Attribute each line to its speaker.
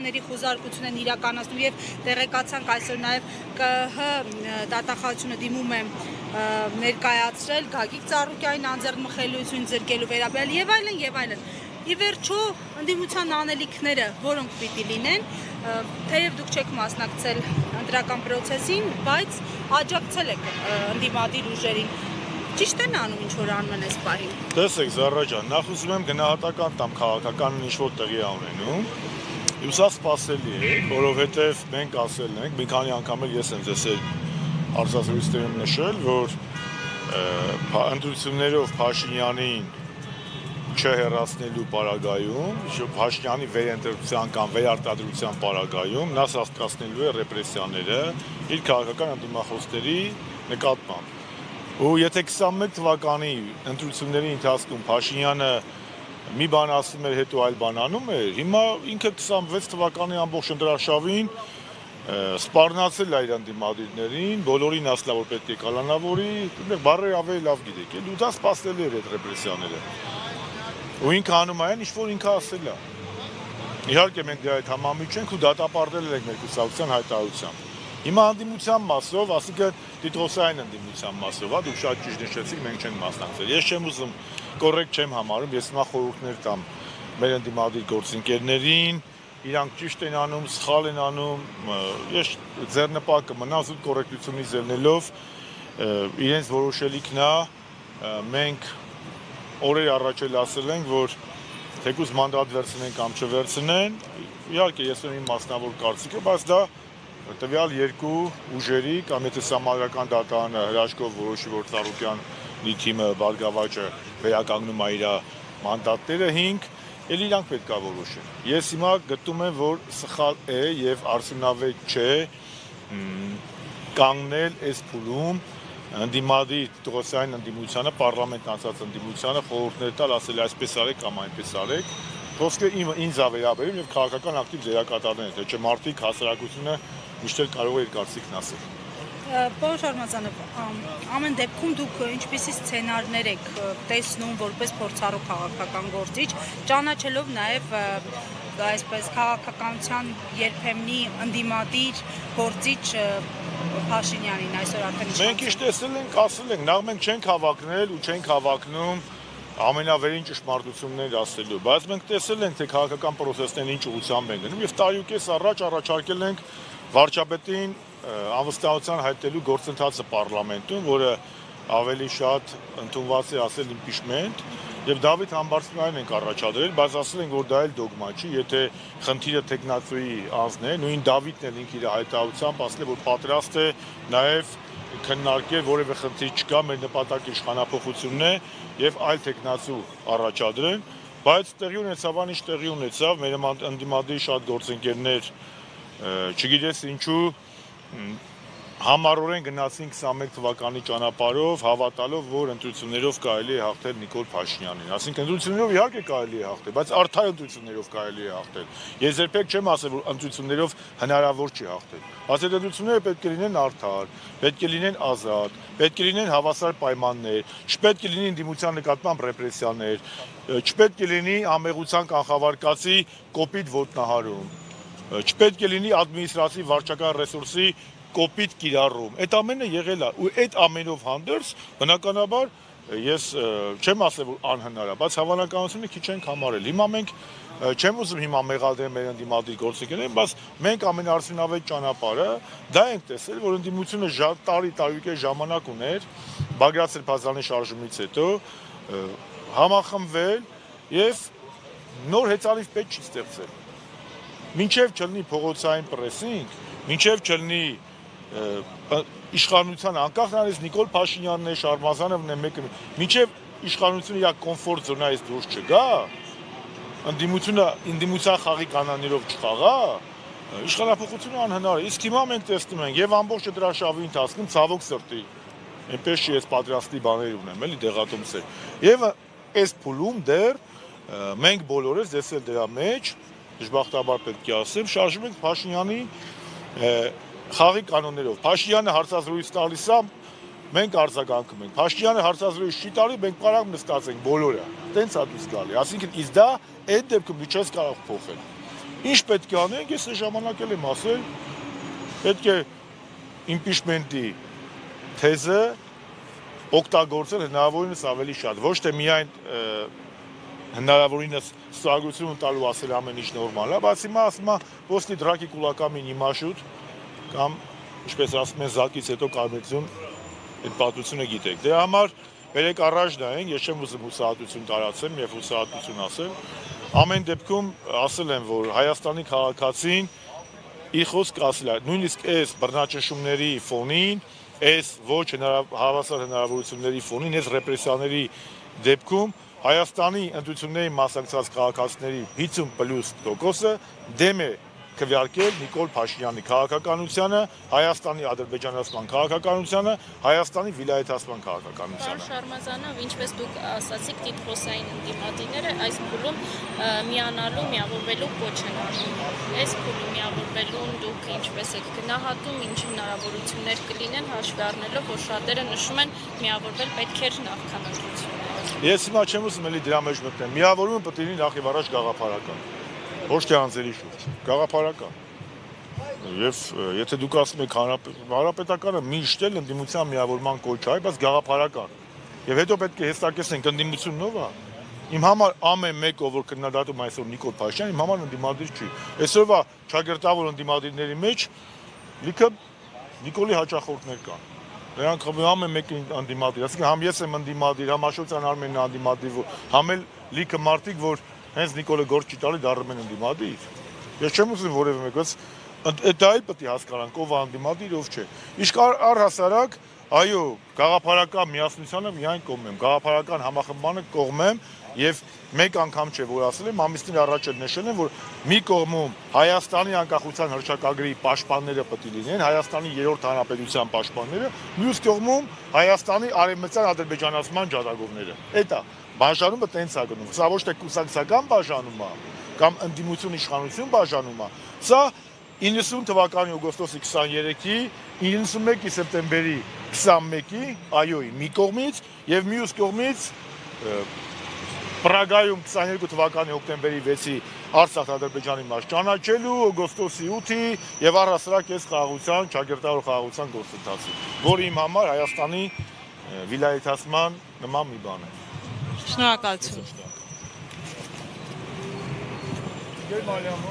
Speaker 1: Ների խոզարկություն են իրականացնում եւ տեղեկացանք այսօր նաեւ ԿՀ դատախազությունը դիմում է ներկայացրել Գագիկ Ծառուկյանին անձեռնմխելիություն զրկելու վերաբերյալ եւ այլն։ Ի վերջո ընդդիմության անելիքները, որոնք պիտի լինեն, թեև դուք չեք մասնակցել ընտրական process-ին, բայց աջակցել եք ընդդիմադիր ուժերին։ Ճիշտ են անում ինչ որ անում են այս պահին։
Speaker 2: Տեսեք Զարա ջան, նախ ուզում եմ գնահատական տամ քաղաքականն ինչ որ տեղի ունենում։ Սա սպասելի է, որովհետև մենք ասել ենք, մի քանի անգամ էլ ես եմ ձեզ արձազրույցներում նշել, որ ընտրություններով Փաշինյանին չհեռացնելու պարագայում, Փաշինյանի վերընտրության կամ վերարտադրության պարագայում նա սաստկացնելու է ռեպրեսիաները իր քաղաքական ընդդիմախոսների նկատմամբ։ Ու եթե 21 թվականի ընտրությունների ընթացքում Փաշինյանը մի բան ասում էր, հետո այլ բան անում էր, հիմա ինքը 26 թվականի ամբողջ ընտրարշավին սպառնացել է իր ընդդիմադիրներին, բոլորին ասել որ պետք է կալանավորի, բառերը ավելի լավ գիտեք, ու դա սպասելի էր այդ ռեպրեսիաները։ Ու ինքը անում է այն, ինչ որ ինքը ասել է։ Իհարկե մենք դրա հետ համամիջ չենք ու դատապարտել ենք մեր կուսակցության հայտարարությամբ։ Հիմա ընդդիմության մասով, ասիկան տիտղոսային ընդդիմության մասով, դուք շատ ճիշտ նշեցիք, մենք չենք մասնակցել։ Ես չեմ ուզում կոռեկտ չեմ համարում, ես հիմա խորհուրդներ տամ մեր ընդդիմադիր գործընկերներին, իրանք ճիշտ են անում, սխալ են անում, ես ձեռնպակը մնա զուտ կոռեկտությունից ելնելով իրենց որոշելիքն է, մենք օրեր առաջ էլ ասել ենք, որ թեկուզ մանդատ վերցնեն կամ չվերցնեն, իհարկե ես եմ իմ մասնավոր կարծիքը, բայց դա տվյալ երկու ուժերի կամ եթե համալրական դատարանը հրաշքով որոշի, որ Ծառուկյանի թիմը Բարգավաճը վերականգնում է իր մանդատները 5, էլ իրանք պետք է որոշեն։ Ես հիմա գտնում եմ, որ սխալ է եւ արդյունավետ չէ կանգնել այս փուլում ընդդիմադիր տիտղոսային ընդդիմությանը, պարլամենտ անցած ընդդիմությանը խորհուրդներ տալ, ասել այսպես արեք կամ այնպես արեք։ Խոսքը ինձ է վերաբերում եւ քաղաքական ակտիվ դերակատարներն են, թե չէ մարդիկ հասարակությունը միշտ էլ կարող է իր կարծիքն ասել։
Speaker 1: Պարոն Շարմազանով, ամեն դեպքում դուք ինչպիսի սցենարներ եք տեսնում որպես փորձառու քաղաքական գործիչ, ճանաչելով նաեւ այսպես քաղաքականության երբեմնի ընդդիմադիր գործիչ Փաշինյանին այսօր արդեն
Speaker 2: մենք ինչ տեսել ենք, ասել ենք, նախ մենք չենք հավակնել ու չենք հավակնում ամենավերին ճշմարտություններ ասելու, բայց մենք տեսել ենք, թե քաղաքական process-ն ինչ ուղղությամբ են գնում եւ տարիուկես առաջ առաջարկել ենք վարչապետին անվստահության հայտնելու գործընթացը պարլամենտում, որը ավելի շատ ընդունված է ասել impeachment եւ Դավիթ Համբարձումյանին ենք առաջադրել, բայց ասել ենք, որ դա էլ դոգմա չի, եթե խնդիրը տեխնացուի անձն է, նույն Դավիթն էլ ինքը իր հայտարարությամբ ասել է, որ պատրաստ է նաեւ քննարկել որևէ խնդիր չկա, մեր նպատակը իշխանափոխությունն է եւ այլ տեխնացու առաջադրեն, բայց տեղի ունեցավ, ինչ տեղի ունեցավ, մեր ընդդիմադիր շատ գործընկերներ չգիտես ինչու համառորեն գնացին 21 թվականի ճանապարհով, հավատալով, որ ընտրություններով կարելի է հաղթել Նիկոլ Փաշինյանին։ Այսինքն ընտրություններով իհարկե կարելի է հաղթել, բայց արդար ընտրություններով կարելի է հաղթել։ Ես երբեք չեմ ասել, որ ընտրություններով հնարավոր չի հաղթել։ Բայց այդ ընտրությունները պետք է լինեն արդար, պետք է լինեն ազատ, պետք է լինեն հավասար պայմաններ, չպետք է լինի ընդդիմության նկատմամբ ռեպրեսիաներ, չպետք է լինի ամեղության կանխավարկածի կոպիտ ոտնահարում, չպետք է լինի ադմինիստրատիվ վարչական ռեսուրսի կոպիտ կիրառում։ Այդ ամենը եղել է ու այդ ամենով հանդերձ բնականաբար ես չեմ ասել որ անհնար է, բայց հավանականությունը քիչ ենք համարել։ Հիմա մենք չեմ ուզում հիմա մեղադրել մեր ընդդիմադիր գործընկերներին, բայց մենք ամենաարդյունավետ ճանապարհը դա ենք տեսել, որ ընդդիմությունը տարի ժամանակ ուներ Բագրատ Սրբազանի շարժումից հետո համախմբվել եւ նոր հեծանիվ պետք չի ստեղծել։ Մինչև չլինի փողոցային պրեսինգ, մինչև չլինի իշխանության անկախ նրանից Նիկոլ Փաշինյանն է, Շարմազանովն է, մեկը, մինչև իշխանությունը իր կոմֆորտ զոնայից դուրս չգա, ընդդիմության խաղի կանոններով չխաղա, իշխանափոխությունը անհնար է։ Իսկ հիմա մենք տեսնում ենք եւ ամբողջ դրաշավի ընթացքում ցավոք սրտի, այնպես չի ես պատրաստի բաներ ունեմ, էլի դեղատոմսեր։ Եվ այս փուլում դեռ մենք բոլորս դες էլ դրա մեջ դժբախտաբար պետք է ասեմ, շարժում ենք Փաշինյանի խաղի կանոններով։ Փաշինյանը հարցազրույց տալիս է, մենք արձագանքում ենք։ Փաշինյանը հարցազրույց չի տալի, մենք պարակ նստած ենք բոլորը։ Տենց է դուրս գալի։ Այսինքն իսկ դա այդ դեպքում դու չես կարող փոխել։ Ինչ պետք է անենք, ես այս ժամանակ եմ ասել, պետք է impeachment-ի թեզը օգտագործել հնարավորինս ավելի շատ, ոչ թե միայն հնարավորինս ստորագրություն տալու ասել ամեն ինչ նորմալ է, բայց հիմա ասում է ոսկի դրակի կուլակամին իմաշուտ կամ ինչպես ասում են զակից հետո կարմեցություն այդ պատմությունը գիտեք։ Դրա համար բերեք առաջ նայենք, ես չեմ ուզում հուսահատություն տարածեմ եւ հուսահատություն ասել։ Ամեն դեպքում ասել եմ, որ Հայաստանի քաղաքացին իր խոսքը ասել է, նույնիսկ այս բռնաճնշումների ֆոնին, այս ոչ հավասար հնարավորությունների ֆոնին, այս ռեպրեսիաների դեպքում Հայաստանի ընտրությունների մասնակցած քաղաքացիների 50+%-ը դեմ է քվեարկել Նիկոլ Փաշինյանի քաղաքականությանը, Հայաստանի ադրբեջանացման քաղաքականությանը, Հայաստանի վիլայետացման քաղաքականությանը։
Speaker 3: Պարոն Շարմազանով, ինչպես դուք ասացիք, տիտղոսային ընդդիմադիրները այս փուլում միանալու, միավորվելու կոչ են անում։ Այս փուլում միավորվելուն դուք ինչպես եք գնահատում, ինչ հնարավորություններ կլինեն, հաշվի առնելով, որ շատերը նշում են միավորվել պետք էր նախքան ընտրությունները։
Speaker 2: Ես հիմա չեմ ուզում էլի դրա մեջ մտնեմ։ Միավորումը պետք է լինի նախ եւ առաջ գաղափարական։ Ոչ թե անձերի շուրջ, գաղափարական։ Եվ եթե դուք ասում եք հանրապետականը միշտ էլ ընդդիմության միավորման կոչ է, բայց գաղափարական։ Եվ հետո պետք է հստակեցնենք ընդդիմությունն ով է։ Իմ համար ամեն մեկը, որ քննադատում այսօր Նիկոլ Փաշինյանն, իմ համար ընդդիմադիր չի։ Այսօրվա ճակերտավոր ընդդիմադիրների մեջ լիքը Նիկոլի հաճախորդներ կան։ Նրանք ամեն մեկը ընդդիմադիր, ասենք համ ես եմ ընդդիմադիր, համ Աշոտյան Արմենն է ընդդիմադիր, համ էլ լիքը մարդիկ, որ հենց Նիկոլը գործ չի տալի դառնում են ընդդիմադիր։ Ես չեմ ուզում որևէ մեկ, բայց դա էլ պետք է հասկանանք ով է ընդդիմադիր, ով չէ։ Իսկ առհասարակ, այո, գաղափարական միասնությանը միայն կողմ եմ, գաղափարական համախմբմանը կողմ եմ եւ մեկ անգամ չէ, որ ասել եմ, ամիսներ առաջ էլ նշել եմ, որ մի կողմում Հայաստանի անկախության հռչակագրի պաշտպանները պետք է լինեն, Հայաստանի 3-րդ հանրապետության պաշտպանները, մյուս կողմում Հայաստանի արևմտյան ադրբեջանացման ջատագովները։ Էդ է բաժանումը տենց է գնում։ Սա ոչ թե կուսակցական բաժանում է կամ ընդդիմություն իշխանություն բաժանում է։ Սա 90 թվականի օգոստոսի 23-ի, 91-ի սեպտեմբերի 21-ի, այոյի մի կողմից եւ մյուս կողմից Պրագայում 22 թվականի հոկտեմբերի 6-ի Արցախ Ադրբեջանի մաս ճանաչելու, օգոստոսի 8-ի եւ առհասարակ այս խաղաղության, ճակերտավոր խաղաղության գործընթացի, որը իմ համար Հայաստանի վիլայետացման նման մի բան է։
Speaker 1: Շնորհակալություն։
Speaker 2: Գերմանիայում